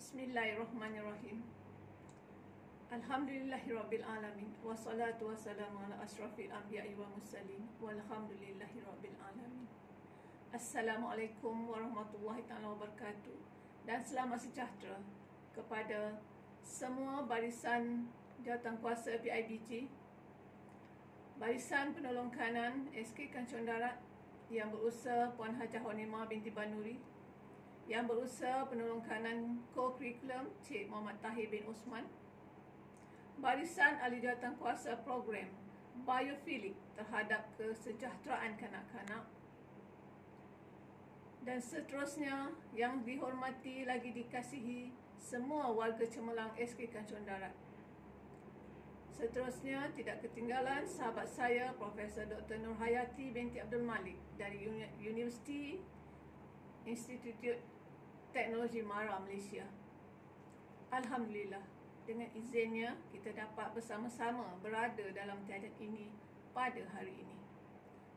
Bismillahirrahmanirrahim. Alhamdulillahirrabbilalamin. Wassalatu wassalamu ala ashrafil anbiya'i wa mursalin. Walhamdulillahirabbil alamin. Assalamualaikum warahmatullahi taala wabarakatuh. Dan selamat sejahtera kepada semua barisan jawatankuasa PIBG, barisan penolong kanan SK Kancung Darat yang berusaha Puan Hajah Honimah binti Banuri, yang berusaha penolong kanan co-curriculum Cik Muhammad Tahir bin Osman, barisan ahli jawatankuasa program biofilik terhadap kesejahteraan kanak-kanak, dan seterusnya yang dihormati lagi dikasihi semua warga cemerlang SK Kancung Darat. Seterusnya tidak ketinggalan sahabat saya Profesor Dr. Nurhayati binti Abdul Malik dari Universiti Institut Teknologi Mara, Malaysia. Alhamdulillah, dengan izinnya kita dapat bersama-sama berada dalam tiadaan ini pada hari ini.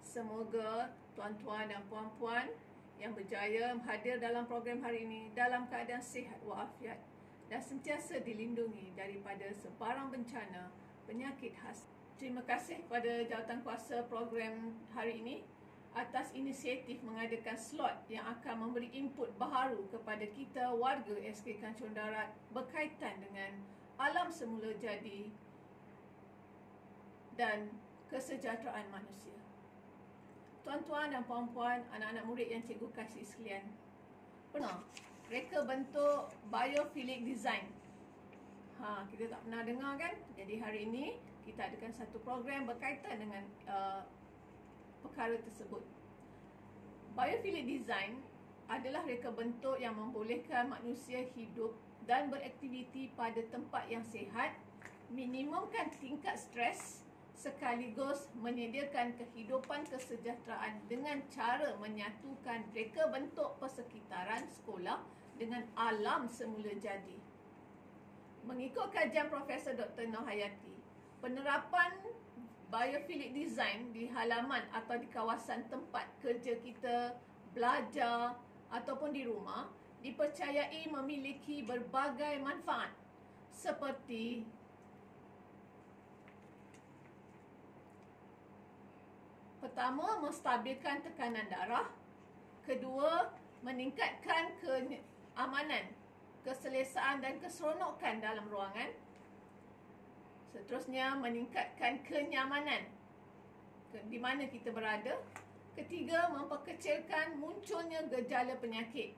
Semoga tuan-tuan dan puan-puan yang berjaya hadir dalam program hari ini dalam keadaan sihat walafiat dan sentiasa dilindungi daripada sebarang bencana penyakit khas. Terima kasih kepada jawatankuasa program hari ini atas inisiatif mengadakan slot yang akan memberi input baharu kepada kita warga SK Kancung Darat berkaitan dengan alam semula jadi dan kesejahteraan manusia. Tuan-tuan dan puan-puan, anak-anak murid yang cikgu kasih sekalian, pernah reka bentuk biofilik design? Kita tak pernah dengar kan? Jadi hari ini kita adakan satu program berkaitan dengan perkara tersebut. Biofilik design adalah reka bentuk yang membolehkan manusia hidup dan beraktiviti pada tempat yang sihat, minimumkan tingkat stres, sekaligus menyediakan kehidupan kesejahteraan dengan cara menyatukan reka bentuk persekitaran sekolah dengan alam semula jadi. Mengikut kajian Profesor Dr. Nurhayati, penerapan biofilik design di halaman atau di kawasan tempat kerja kita, belajar ataupun di rumah dipercayai memiliki berbagai manfaat seperti pertama, menstabilkan tekanan darah. Kedua, meningkatkan keamanan, keselesaan dan keseronokan dalam ruangan. Seterusnya, meningkatkan kenyamanan di mana kita berada. Ketiga, memperkecilkan munculnya gejala penyakit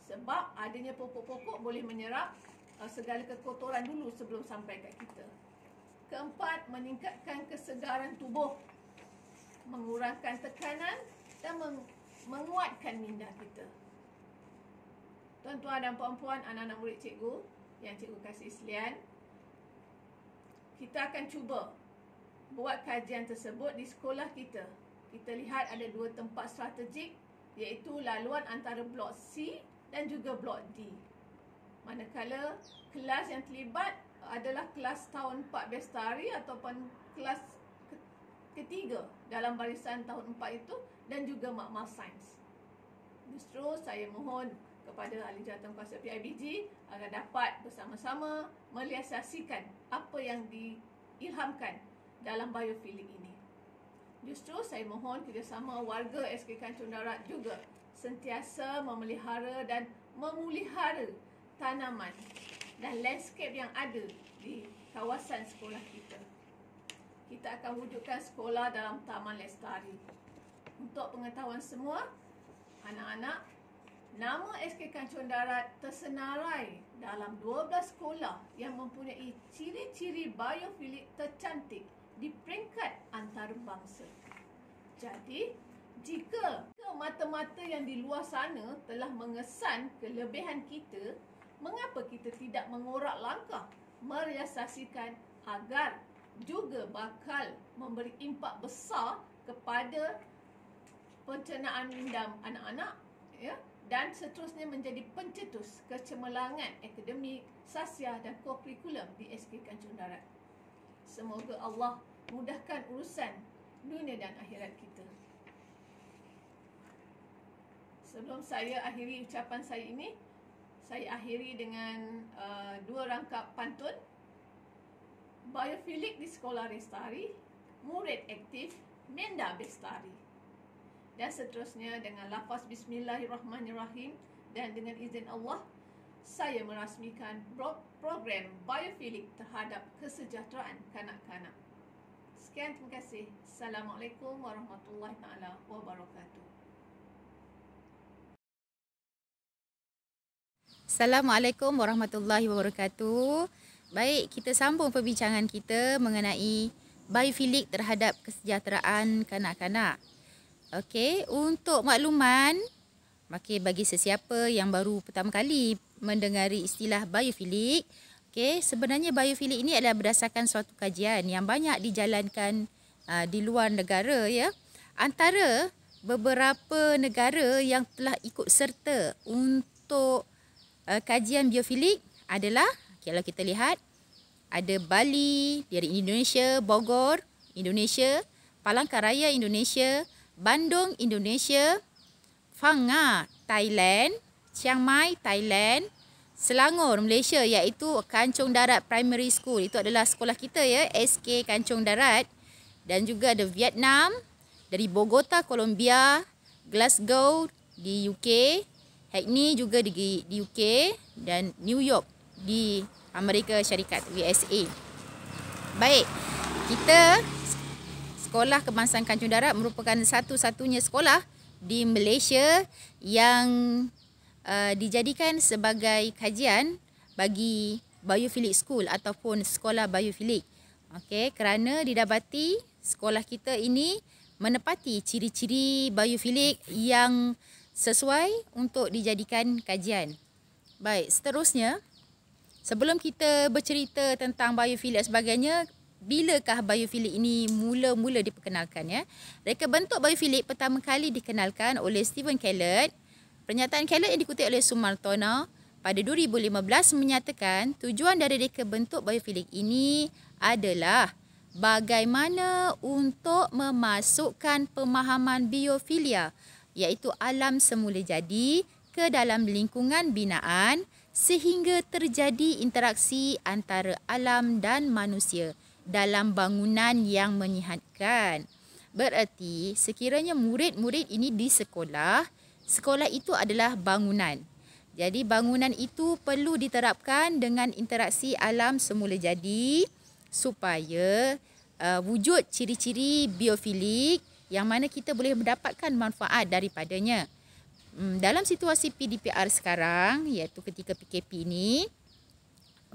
sebab adanya pokok-pokok boleh menyerap segala kekotoran dulu sebelum sampai kat kita. Keempat, meningkatkan kesegaran tubuh, mengurangkan tekanan dan menguatkan minda kita. Tuan-tuan dan puan-puan, anak-anak murid cikgu yang cikgu kasih sekalian, kita akan cuba buat kajian tersebut di sekolah kita. Kita lihat ada dua tempat strategik, iaitu laluan antara blok C dan juga blok D. Manakala kelas yang terlibat adalah kelas tahun 4 Bestari ataupun kelas ketiga dalam barisan tahun 4 itu, dan juga makmal sains. Justru saya mohon kepada ahli jawatankuasa PIBG agar dapat bersama-sama merealisasikan apa yang diilhamkan dalam biofilik ini. Justru saya mohon kerjasama warga SK Kancung Darat juga sentiasa memelihara dan memulihara tanaman dan landscape yang ada di kawasan sekolah kita. Kita akan wujudkan sekolah dalam taman lestari. Untuk pengetahuan semua, anak-anak, nama SK Kancung Darat tersenarai dalam 12 sekolah yang mempunyai ciri-ciri biofilik tercantik di peringkat antarabangsa. Jadi, jika mata-mata yang di luar sana telah mengesan kelebihan kita, mengapa kita tidak mengorak langkah merealisasikan agar juga bakal memberi impak besar kepada pencernaan minda anak-anak, ya, dan seterusnya menjadi pencetus kecemerlangan akademik, sasial dan co-curriculum di SK Kancung Darat. Semoga Allah mudahkan urusan dunia dan akhirat kita. Sebelum saya akhiri ucapan saya ini, Saya akhiri dengan dua rangkap pantun. Biofilik di sekolah Lestari, murid aktif, minda bestari. Dan seterusnya dengan lafaz Bismillahirrahmanirrahim, dan dengan izin Allah, saya merasmikan program biofilik terhadap kesejahteraan kanak-kanak. Sekian, terima kasih. Assalamualaikum warahmatullahi taala wabarakatuh. Assalamualaikum warahmatullahi wabarakatuh. Baik, kita sambung perbincangan kita mengenai biofilik terhadap kesejahteraan kanak-kanak. Okey, untuk makluman, bagi sesiapa yang baru pertama kali mendengari istilah biofilik, okey, sebenarnya biofilik ini adalah berdasarkan suatu kajian yang banyak dijalankan di luar negara, ya. Antara beberapa negara yang telah ikut serta untuk kajian biofilik adalah, kalau kita lihat, ada Bali dari Indonesia, Bogor, Indonesia, Palangkaraya, Indonesia, Bandung, Indonesia, Fanga, Thailand, Chiang Mai, Thailand, Selangor, Malaysia, iaitu Kancung Darat Primary School. Itu adalah sekolah kita, ya, SK Kancung Darat. Dan juga ada Vietnam, dari Bogota, Colombia, Glasgow di UK, Hackney juga di UK, dan New York di Amerika Syarikat, USA. Baik, kita Sekolah Kebangsaan Kancung Darat merupakan satu-satunya sekolah di Malaysia yang dijadikan sebagai kajian bagi biofilik school ataupun sekolah biofilik. Okey, kerana didapati sekolah kita ini menepati ciri-ciri biofilik yang sesuai untuk dijadikan kajian. Baik, seterusnya, sebelum kita bercerita tentang biofilik dan sebagainya, bilakah biofilik ini mula-mula diperkenalkan, ya? Reka bentuk biofilik pertama kali dikenalkan oleh Stephen Kellett. Pernyataan Kellett yang dikutip oleh Sumartono pada 2015 menyatakan tujuan dari reka bentuk biofilik ini adalah bagaimana untuk memasukkan pemahaman biofilia, iaitu alam semula jadi, ke dalam lingkungan binaan sehingga terjadi interaksi antara alam dan manusia dalam bangunan yang menyihatkan. Bererti sekiranya murid-murid ini di sekolah, sekolah itu adalah bangunan. Jadi bangunan itu perlu diterapkan dengan interaksi alam semula jadi supaya wujud ciri-ciri biofilik yang mana kita boleh mendapatkan manfaat daripadanya. Dalam situasi PDPR sekarang, iaitu ketika PKP ini,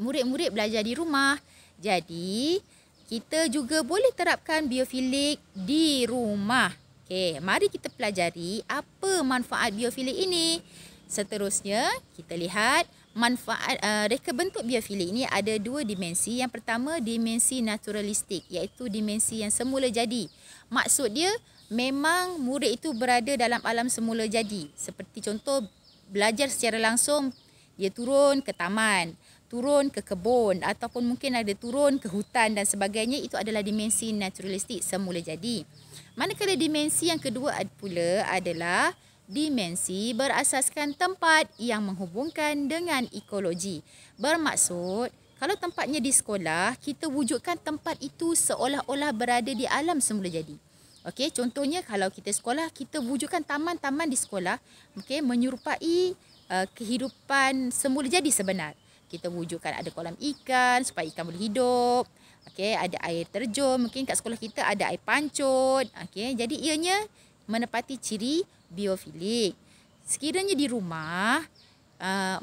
murid-murid belajar di rumah. Jadi, kita juga boleh terapkan biofilik di rumah. Okey, mari kita pelajari apa manfaat biofilik ini. Seterusnya, kita lihat manfaat reka bentuk biofilik ini ada dua dimensi. Yang pertama, dimensi naturalistik, iaitu dimensi yang semula jadi. Maksud dia, memang murid itu berada dalam alam semula jadi. Seperti contoh, belajar secara langsung, dia turun ke taman, turun ke kebun, ataupun mungkin ada turun ke hutan dan sebagainya. Itu adalah dimensi naturalistik, semula jadi. Manakala dimensi yang kedua pula adalah dimensi berasaskan tempat yang menghubungkan dengan ekologi. Bermaksud, kalau tempatnya di sekolah, kita wujudkan tempat itu seolah-olah berada di alam semula jadi. Okey, contohnya kalau kita sekolah, kita wujudkan taman-taman di sekolah, okey, menyerupai kehidupan semula jadi sebenar. Kita wujudkan ada kolam ikan supaya ikan boleh hidup. Okey, ada air terjun, mungkin kat sekolah kita ada air pancut. Okey, jadi ianya menepati ciri biofilik. Sekiranya di rumah,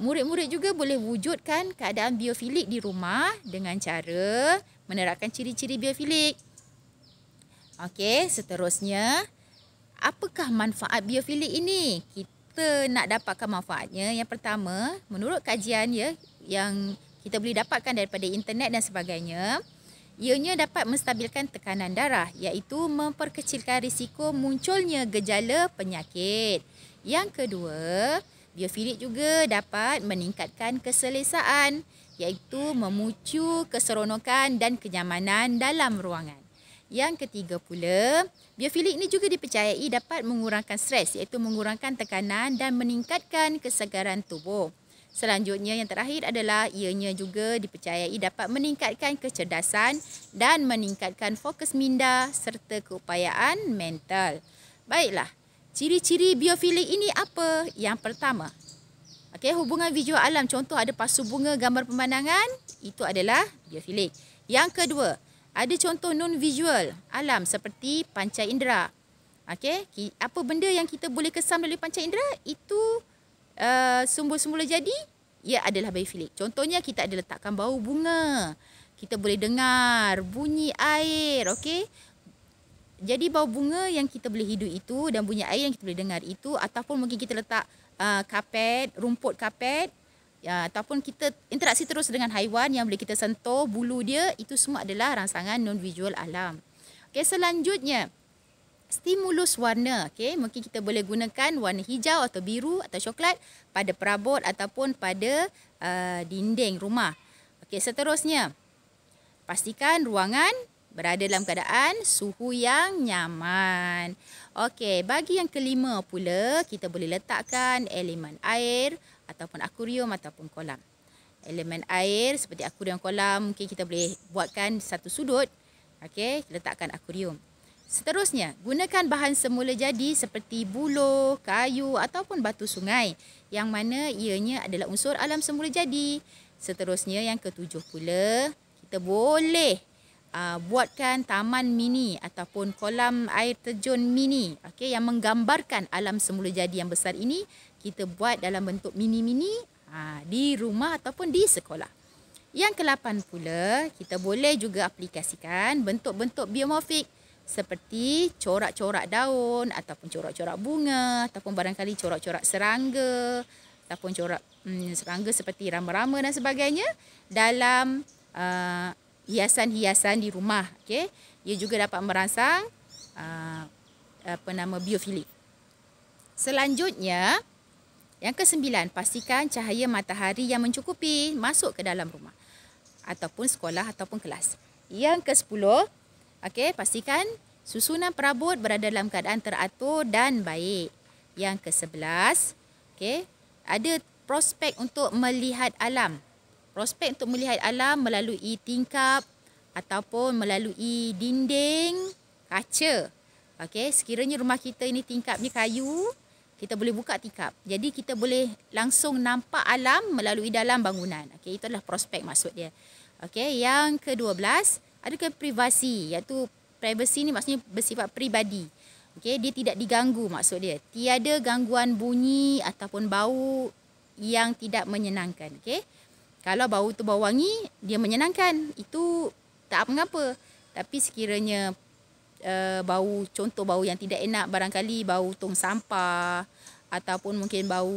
murid-murid juga boleh wujudkan keadaan biofilik di rumah dengan cara menerapkan ciri-ciri biofilik. Okey, seterusnya, apakah manfaat biofilik ini? Kita nak dapatkan manfaatnya. Yang pertama, menurut kajian, ya, yang kita boleh dapatkan daripada internet dan sebagainya, ianya dapat menstabilkan tekanan darah, iaitu memperkecilkan risiko munculnya gejala penyakit. Yang kedua, biofilik juga dapat meningkatkan keselesaan, iaitu memucu keseronokan dan kenyamanan dalam ruangan. Yang ketiga pula, biofilik ini juga dipercayai dapat mengurangkan stres, iaitu mengurangkan tekanan dan meningkatkan kesegaran tubuh. Selanjutnya yang terakhir adalah ianya juga dipercayai dapat meningkatkan kecerdasan dan meningkatkan fokus minda serta keupayaan mental. Baiklah, ciri-ciri biofilik ini apa? Yang pertama, okey, hubungan visual alam, contoh ada pasu bunga, gambar pemandangan, itu adalah biofilik. Yang kedua, ada contoh non-visual alam seperti panca indera. Okey, apa benda yang kita boleh kesan melalui panca indera? Itu semula jadi, ia adalah biofilik. Contohnya kita ada letakkan bau bunga. Kita boleh dengar bunyi air, okey. Jadi bau bunga yang kita boleh hidup itu dan bunyi air yang kita boleh dengar itu, ataupun mungkin kita letak kapet, rumput kapet, ataupun kita interaksi terus dengan haiwan yang boleh kita sentuh bulu dia, itu semua adalah rangsangan non-visual alam. Okey, selanjutnya stimulus warna. Okey, mungkin kita boleh gunakan warna hijau atau biru atau coklat pada perabot ataupun pada dinding rumah. Okey, seterusnya, pastikan ruangan berada dalam keadaan suhu yang nyaman. Okey, bagi yang kelima pula, kita boleh letakkan elemen air ataupun akuarium ataupun kolam. Elemen air seperti akuarium, kolam, mungkin kita boleh buatkan satu sudut. Okey, letakkan akuarium. Seterusnya, gunakan bahan semula jadi seperti buluh, kayu ataupun batu sungai yang mana ianya adalah unsur alam semula jadi. Seterusnya, yang ketujuh pula, kita boleh buatkan taman mini ataupun kolam air terjun mini, okey, yang menggambarkan alam semula jadi yang besar ini. Kita buat dalam bentuk mini-mini di rumah ataupun di sekolah. Yang ke-8 pula, kita boleh juga aplikasikan bentuk-bentuk biomorfik seperti corak-corak daun ataupun corak-corak bunga ataupun barangkali corak-corak serangga ataupun corak serangga seperti rama-rama dan sebagainya dalam hiasan-hiasan di rumah. Okay? Ia juga dapat merangsang biofilik. Selanjutnya, yang ke-9, pastikan cahaya matahari yang mencukupi masuk ke dalam rumah ataupun sekolah ataupun kelas. Yang ke-10, okey, pastikan susunan perabot berada dalam keadaan teratur dan baik. Yang ke-11, okey, ada prospek untuk melihat alam. Prospek untuk melihat alam melalui tingkap ataupun melalui dinding kaca. Okey, sekiranya rumah kita ini tingkapnya kayu, kita boleh buka tingkap. Jadi kita boleh langsung nampak alam melalui dalam bangunan. Okey, itu adalah prospek maksud dia. Okey, yang ke-12, adakah privasi, iaitu privacy ni maksudnya bersifat peribadi. Okey, dia tidak diganggu maksud dia. Tiada gangguan bunyi ataupun bau yang tidak menyenangkan. Okey. Kalau bau tu bau wangi, dia menyenangkan. Itu tak mengapa. Tapi sekiranya bau, contoh bau yang tidak enak, barangkali bau tong sampah ataupun mungkin bau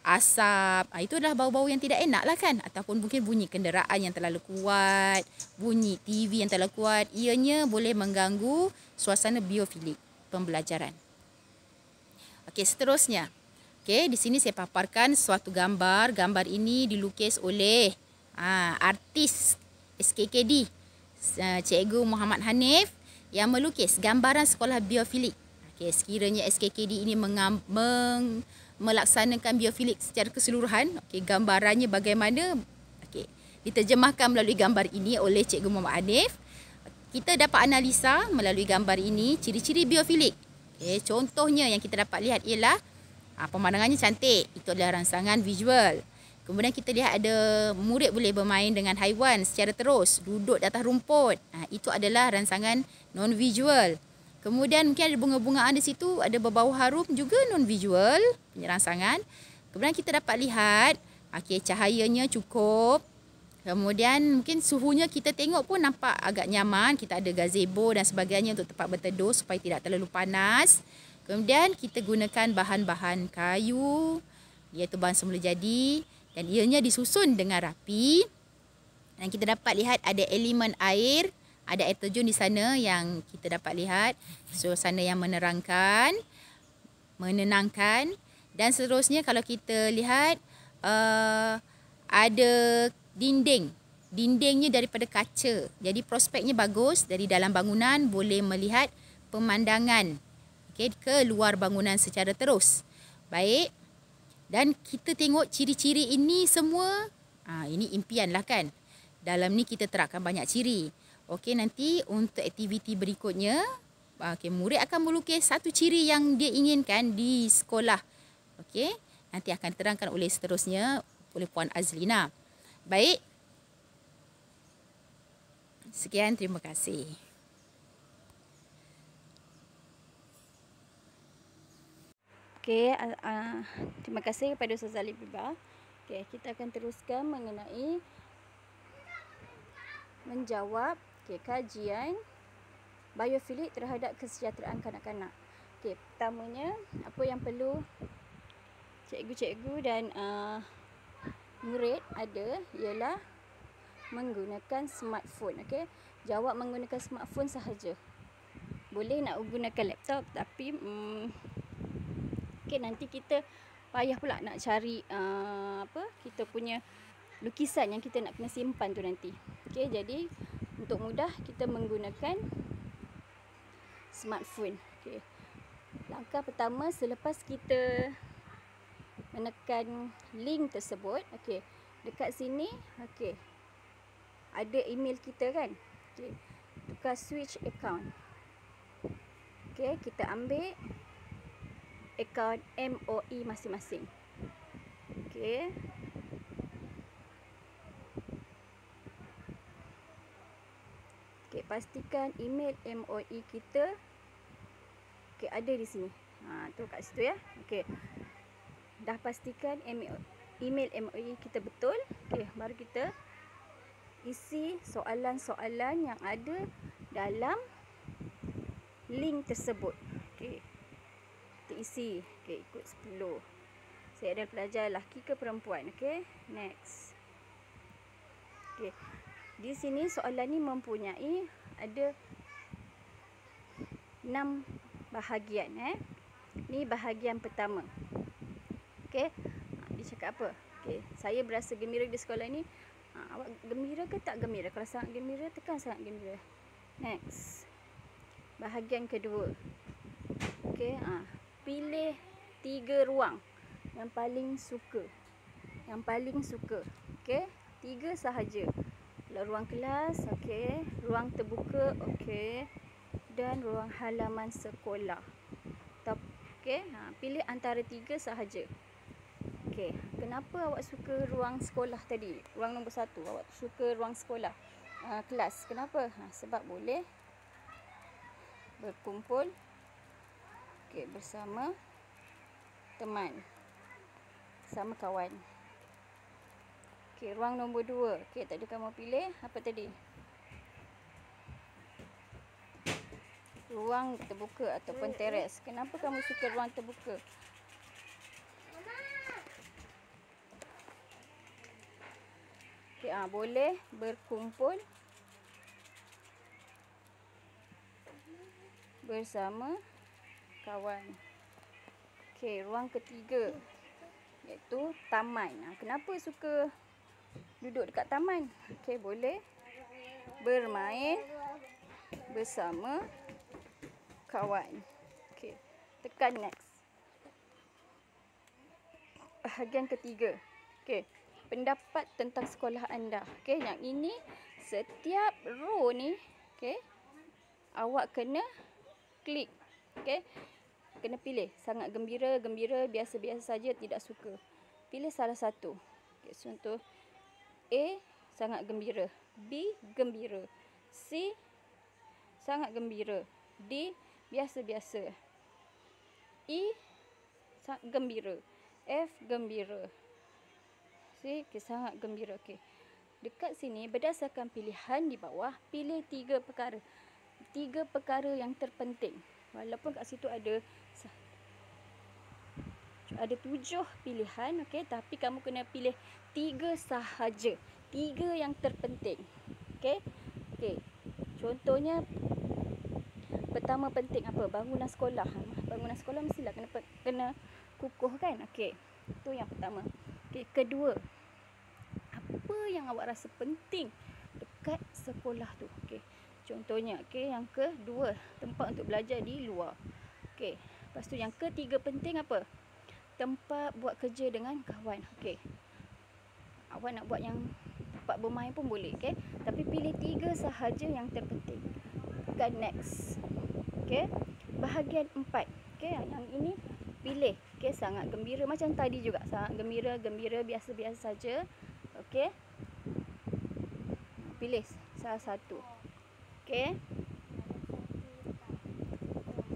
asap, itu adalah bau-bau yang tidak enak lah kan. Ataupun mungkin bunyi kenderaan yang terlalu kuat, bunyi TV yang terlalu kuat, ianya boleh mengganggu suasana biofilik pembelajaran. Okey, seterusnya. Okey, di sini saya paparkan suatu gambar. Gambar ini dilukis oleh artis SKKD, Cikgu Muhammad Hanif, yang melukis gambaran sekolah biofilik. Okey, sekiranya SKKD ini melaksanakan biofilik secara keseluruhan. Okey, gambarannya bagaimana? Okey, diterjemahkan melalui gambar ini oleh Cikgu Muhammad Hanif. Kita dapat analisa melalui gambar ini ciri-ciri biofilik. Okey, contohnya yang kita dapat lihat ialah pemandangannya cantik. Itu adalah rangsangan visual. Kemudian kita lihat ada murid boleh bermain dengan haiwan secara terus, duduk di atas rumput. Itu adalah rangsangan non-visual. Kemudian mungkin ada bunga-bungaan di situ, ada berbau harum, juga non-visual rangsangan. Kemudian kita dapat lihat, okey, cahayanya cukup. Kemudian mungkin suhunya kita tengok pun nampak agak nyaman. Kita ada gazebo dan sebagainya untuk tempat berteduh supaya tidak terlalu panas. Kemudian kita gunakan bahan-bahan kayu, iaitu bahan semula jadi, dan ianya disusun dengan rapi. Dan kita dapat lihat ada elemen air, ada air terjun di sana yang kita dapat lihat. Suasana yang menerangkan, menenangkan. Dan seterusnya kalau kita lihat ada dinding. Dindingnya daripada kaca. Jadi prospeknya bagus. Dari dalam bangunan boleh melihat pemandangan, okay, ke luar bangunan secara terus. Baik. Dan kita tengok ciri-ciri ini semua. Ini impian lah kan. Dalam ni kita terapkan banyak ciri. Okey, nanti untuk aktiviti berikutnya, murid akan melukis satu ciri yang dia inginkan di sekolah. Okey, nanti akan terangkan oleh seterusnya oleh Puan Azlina. Baik. Sekian, terima kasih. Okey, terima kasih kepada Ustazah Libibah. Okey, kita akan teruskan mengenai menjawab kajian biofilik terhadap kesejahteraan kanak-kanak. Okey, pertamanya apa yang perlu cikgu-cikgu dan murid ada ialah menggunakan smartphone. Okey, jawab menggunakan smartphone sahaja. Boleh nak gunakan laptop tapi nanti kita payah pula nak cari kita punya lukisan yang kita nak kena simpan tu nanti. Okey, jadi untuk mudah kita menggunakan smartphone. Okey. Langkah pertama selepas kita menekan link tersebut, okey, dekat sini ada email kita kan. Okey. Tukar switch account. Okey, kita ambil akaun MOE masing-masing. Okey. Okey, pastikan email MOE kita ada di sini. Tu kat situ ya. Okey. Dah pastikan email MOE kita betul. Okey, baru kita isi soalan-soalan yang ada dalam link tersebut. Okey. Isi. Okey, ikut 10. Saya ada pelajar lelaki ke perempuan. Okey, next. Okey. Di sini soalan ni mempunyai ada 6 bahagian Ni bahagian pertama. Okey. Dia cakap apa? Okey, saya berasa gembira di sekolah ni. Awak gembira ke tak gembira? Kalau sangat gembira, tekan sangat gembira. Next. Bahagian kedua. Okey, pilih 3 ruang yang paling suka. Okey, 3 sahaja. Kalau ruang kelas, okey, ruang terbuka, okey, dan ruang halaman sekolah. Okey, pilih antara 3 sahaja. Okey, kenapa awak suka ruang sekolah tadi? Ruang nombor 1, awak suka ruang sekolah. Kelas. Kenapa? Sebab boleh berkumpul bersama teman, sama kawan. Okey, ruang nombor 2. Okey, tadi kamu pilih apa tadi? Ruang terbuka ataupun teres. Kenapa kamu suka ruang terbuka? Okey, boleh berkumpul bersama kawan. Okey, ruang ketiga iaitu taman. Kenapa suka duduk dekat taman? Okey, boleh bermain bersama kawan. Okey, tekan next. Bahagian ketiga. Okey, pendapat tentang sekolah anda. Okey, yang ini setiap row ni, okey, awak kena klik. Okey, kena pilih sangat gembira, gembira, biasa-biasa saja, tidak suka. Pilih salah satu. Okay, contoh A, sangat gembira. B, gembira. C, sangat gembira. D, biasa-biasa. E, sangat gembira. F, gembira. C, sangat gembira. Okay. Dekat sini, berdasarkan pilihan di bawah, pilih 3 perkara. 3 perkara yang terpenting. Walaupun kat situ ada 7 pilihan, okey, tapi kamu kena pilih 3 sahaja. 3 yang terpenting. Okey. Okey. Contohnya pertama penting apa? Bangunan sekolah. Bangunan sekolah mestilah kena kukuh kan? Okey. Itu yang pertama. Okey, kedua. Apa yang awak rasa penting dekat sekolah tu? Okey. Contohnya, okey, yang kedua, tempat untuk belajar di luar. Okey. Lepas tu yang ketiga penting apa? tempat buat kerja dengan kawan. Okey. Awak nak buat yang tempat bermain pun boleh, okey. Tapi pilih 3 sahaja yang terpenting. Tekan next. Okey. Bahagian 4. Okey, yang ini pilih. Okey, sangat gembira macam tadi juga. Sangat gembira, biasa-biasa saja. Okey. Pilih salah satu. Okey.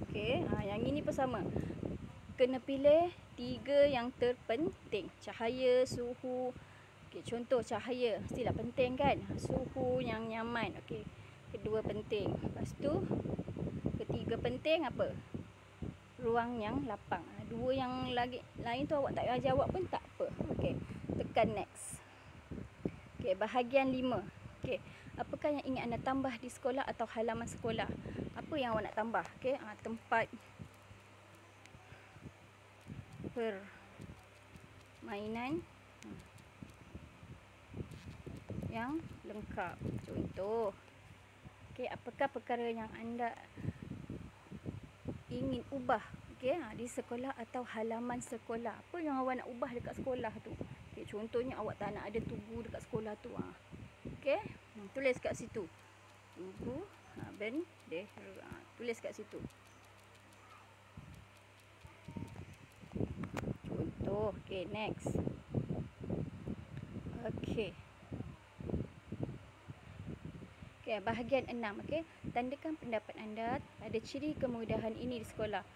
Okey, yang ini pun sama. Kena pilih 3 yang terpenting. Cahaya, suhu. Okey, contoh cahaya mestilah penting kan. Suhu yang nyaman. Okey. Kedua penting. Lepas tu ketiga penting apa? Ruang yang lapang. 2 yang lagi lain tu awak tak payah jawab pun tak apa. Okey. Tekan next. Okey, bahagian 5. Okey. Apakah yang ingin anda tambah di sekolah atau halaman sekolah? Apa yang awak nak tambah? Okey, tempat permainan yang lengkap. Contoh. Okey, apakah perkara yang anda ingin ubah? Okey, di sekolah atau halaman sekolah. Apa yang awak nak ubah dekat sekolah tu? Okey, contohnya awak tak nak ada tugu dekat sekolah tu. Okey, tulis kat situ. Tugu bendera. Tulis kat situ. Contoh. Okey, next. Okey. Okey, bahagian 6. Okey, tandakan pendapat anda pada ciri kemudahan ini di sekolah.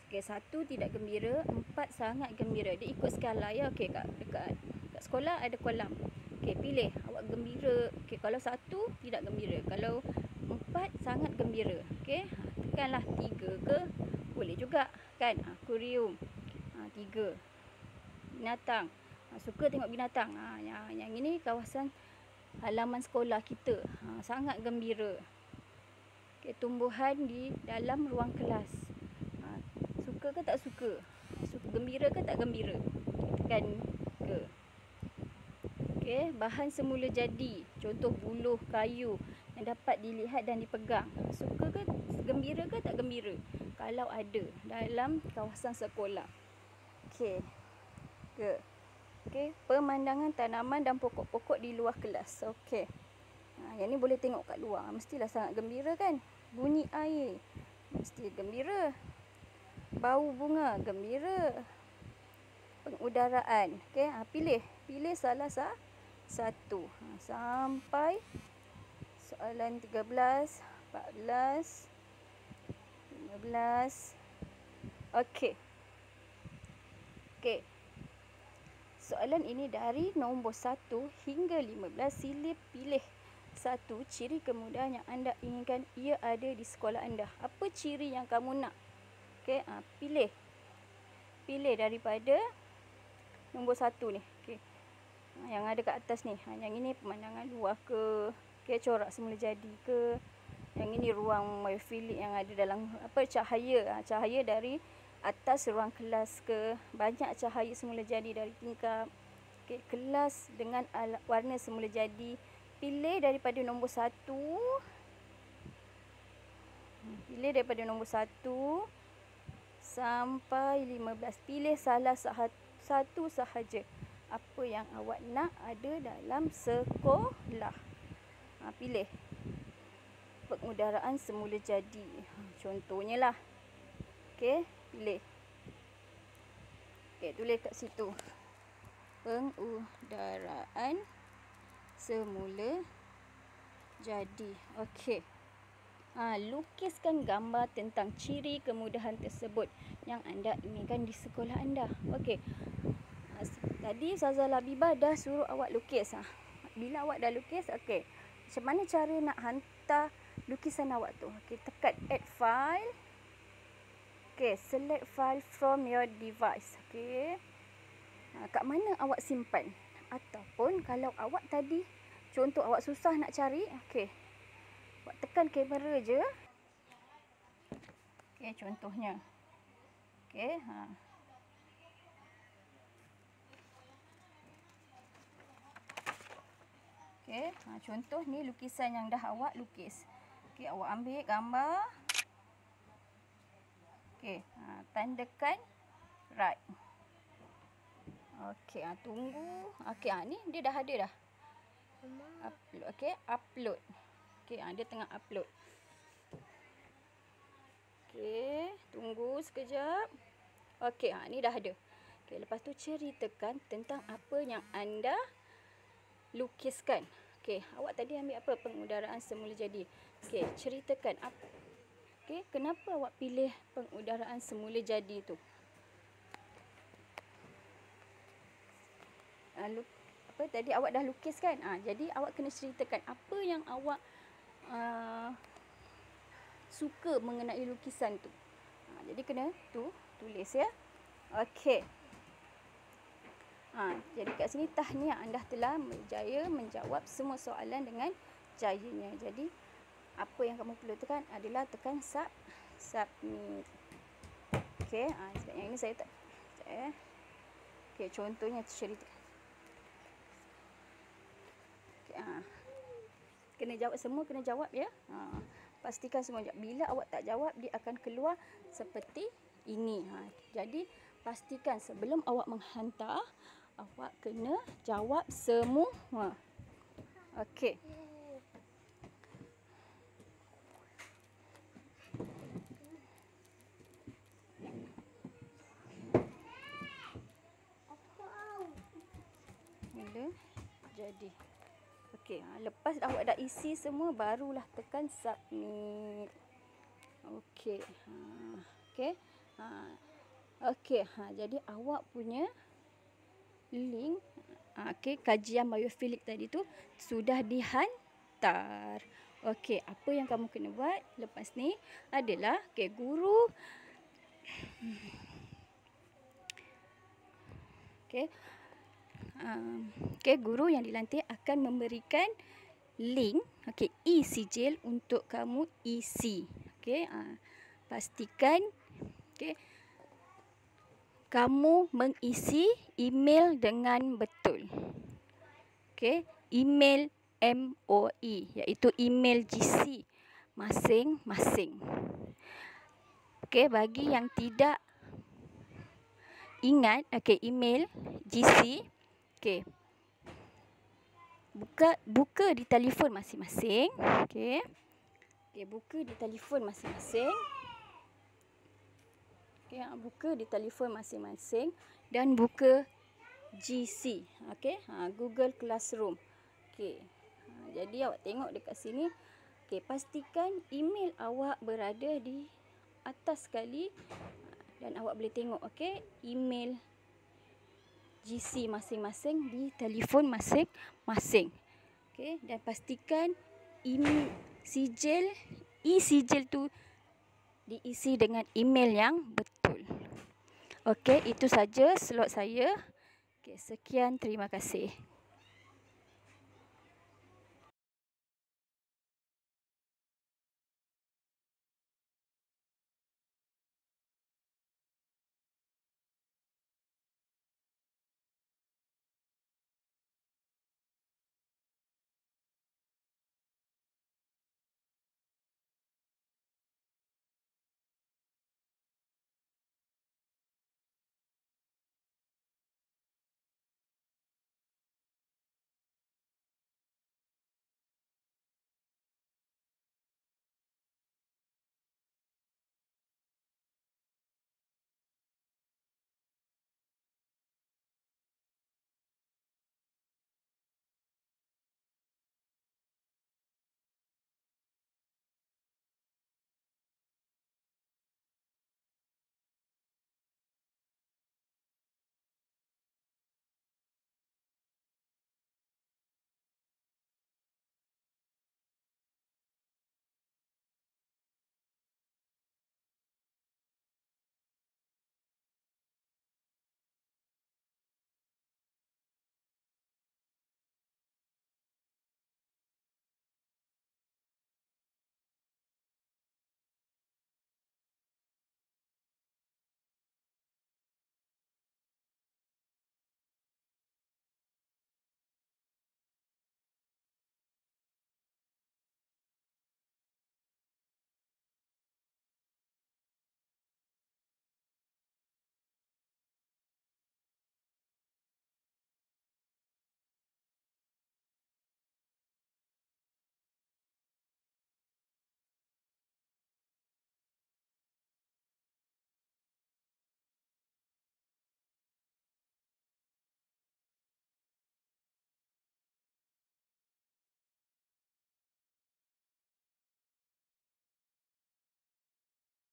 Okey, 1 tidak gembira, 4 sangat gembira. Dia ikut skala ya. Okey, dekat sekolah ada kolam. Okey, pilih awak gembira. Okey, kalau 1 tidak gembira, kalau 4 sangat gembira. Okey, tekanlah 3 ke boleh juga kan. Akuarium. 3. Binatang. Suka tengok binatang. Yang ini kawasan halaman sekolah kita. Sangat gembira. Okey, tumbuhan di dalam ruang kelas. Suka ke tak suka? Gembira ke tak gembira? Tekan ke. Okey, bahan semula jadi. Contoh buluh kayu yang dapat dilihat dan dipegang. Suka ke, gembira ke tak gembira? Kalau ada dalam kawasan sekolah. Okey. Okey, pemandangan tanaman dan pokok-pokok di luar kelas. Okey. Yang ni boleh tengok kat luar. Mestilah sangat gembira kan? Bunyi air. Mesti gembira. Bau bunga, gembira. Pengudaraan. Okey, pilih salah satu. Sampai soalan 13, 14, 15. Okey. Okey. Soalan ini dari nombor 1 hingga 15. Sila pilih satu ciri kemudahan yang anda inginkan ia ada di sekolah anda. Apa ciri yang kamu nak? Okey, pilih daripada nombor 1 ni. Okey. Yang ada kat atas ni. Yang ini pemandangan luar ke? Okey, corak semula jadi ke? Yang ini ruang biofilik yang ada dalam cahaya. Cahaya dari atas ruang kelas ke? Banyak cahaya semula jadi dari tingkap. Okey, kelas dengan warna semula jadi. Pilih daripada nombor 1. Pilih daripada nombor 1 sampai 15. Pilih salah satu sahaja. Apa yang awak nak ada dalam sekolah. Pilih. Pengudaraan semula jadi. Contohnya lah. Okey, pilih. Okey, tulis kat situ. Pengudaraan semula jadi. Okey. Lukiskan gambar tentang ciri kemudahan tersebut yang anda inginkan di sekolah anda. Okey. Tadi Ustazah Labibah dah suruh awak lukis. Bila awak dah lukis, okey. Macam mana cara nak hantar lukisan awak tu? Okey, tekan add file. Okey, select file from your device. Okey. Kat mana awak simpan? Ataupun kalau awak tadi, contoh awak susah nak cari, okey. Awak tekan kamera je. Okey, contohnya. Okey, Okey, contoh ni lukisan yang dah awak lukis. Okey, awak ambil gambar. Okey, tandakan right. Okey, tunggu. Okey, ni dia dah ada dah. Upload. Okey, upload. Okey, dia tengah upload. Okey, tunggu sekejap. Okey, ni dah ada. Okey, lepas tu ceritakan tentang apa yang anda lukiskan. Okey, awak tadi ambil apa? Pengudaraan semula jadi. Okey, ceritakan apa. Okey, kenapa awak pilih pengudaraan semula jadi tu? Apa tadi awak dah lukis kan? Jadi awak kena ceritakan apa yang awak suka mengenai lukisan tu. Jadi kena tulis ya. Okey. Jadi kat sini tahniah, anda telah berjaya menjawab semua soalan dengan jayanya. Jadi apa yang kamu perlu tekan adalah tekan submit. Okey, sebab yang ini saya tak. Okey, contohnya cerita. Okey, kena jawab semua, kena jawab ya. Pastikan semua jawab. Bila awak tak jawab, dia akan keluar seperti ini. Jadi pastikan sebelum awak menghantar, awak kena jawab semua. Okey. Mula jadi. Okey, lepas awak dah isi semua, barulah tekan submit. Okey. Okey. Okey, jadi awak punya link kajian biofilik tadi tu sudah dihantar. Okey, apa yang kamu kena buat lepas ni adalah guru guru yang dilantik akan memberikan link e-sijil untuk kamu isi. Pastikan kamu mengisi email dengan betul. Email MOE iaitu email GC masing-masing. Bagi yang tidak ingat email GC, buka di telefon masing-masing. Buka di telefon masing-masing. Buka di telefon masing-masing dan buka GC. Google Classroom. Jadi awak tengok dekat sini. Pastikan email awak berada di atas sekali dan awak boleh tengok email GC masing-masing di telefon masing-masing. Dan pastikan e-sijil tu diisi dengan email yang betul. Itu saja slot saya. Sekian, terima kasih.